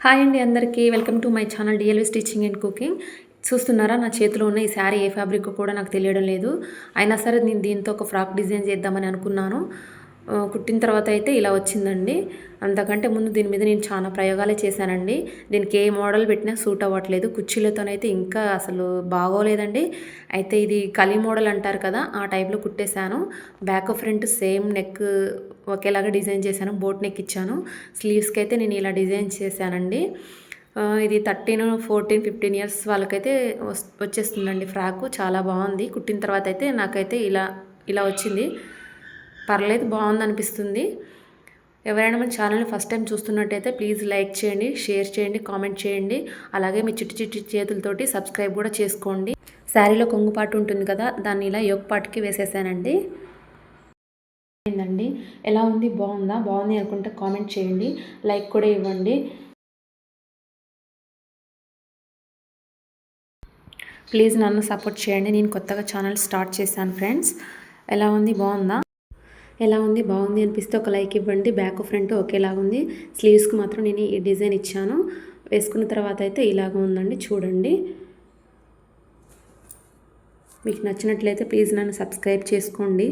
Hi అండి అందరికీ welcome to my channel డిఎల్వి stitching and cooking. చూస్తున్నారా నా చేతిలో ఉన్న ఈ శారీ ఏ ఫ్యాబ్రిక్ కూడా నాకు తెలియడం లేదు. అయినా సరే నేను దీంతో ఒక ఫ్రాక్ డిజైన్ చేద్దామని అనుకున్నాను. కుట్టిన తర్వాత అయితే ఇలా వచ్చిందండి. అంతకంటే ముందు దీని మీద నేను చాలా ప్రయోగాలే చేశానండి. దీనికి ఏ మోడల్ పెట్టినా సూట్ అవ్వట్లేదు. కుర్చీలతోనైతే ఇంకా అసలు బాగోలేదండి. అయితే ఇది కలీ మోడల్ అంటారు కదా, ఆ టైప్లో కుట్టేశాను. బ్యాక్ ఫ్రంట్ సేమ్ నెక్ ఒకేలాగా డిజైన్ చేశాను. బోట్ నెక్ ఇచ్చాను. స్లీవ్స్కి అయితే నేను ఇలా డిజైన్ చేశానండి. ఇది 13, 14, 15 ఇయర్స్ వాళ్ళకైతే వచ్చేస్తుందండి ఫ్రాకు. చాలా బాగుంది. కుట్టిన తర్వాత అయితే నాకైతే ఇలా వచ్చింది. పర్లేదు, బాగుంది అనిపిస్తుంది. ఎవరైనా మన ఛానల్ని ఫస్ట్ టైం చూస్తున్నట్టయితే ప్లీజ్ లైక్ చేయండి, షేర్ చేయండి, కామెంట్ చేయండి. అలాగే మీ చిట్టి చిట్టి చేతులతోటి సబ్స్క్రైబ్ కూడా చేసుకోండి. శారీలో కొంగుపాటు ఉంటుంది కదా, దాన్ని ఇలా యోక్ పాటుకి వేసేసానండి. ఏందండి, ఎలా ఉంది? బాగుందా? బాగుంది అనుకుంటే కామెంట్ చేయండి, లైక్ కూడా ఇవ్వండి. ప్లీజ్ నన్ను సపోర్ట్ చేయండి. నేను కొత్తగా ఛానల్ స్టార్ట్ చేశాను ఫ్రెండ్స్. ఎలా ఉంది? బాగుందా? ఎలా ఉంది? బాగుంది అనిపిస్తే ఒక లైక్ ఇవ్వండి. బ్యాక్ ఫ్రంట్ ఒకేలాగా ఉంది. స్లీవ్స్కి మాత్రం నేను ఈ డిజైన్ ఇచ్చాను. వేసుకున్న తర్వాత అయితే ఇలాగ ఉందండి, చూడండి. మీకు నచ్చినట్లయితే ప్లీజ్ నన్ను సబ్స్క్రైబ్ చేసుకోండి.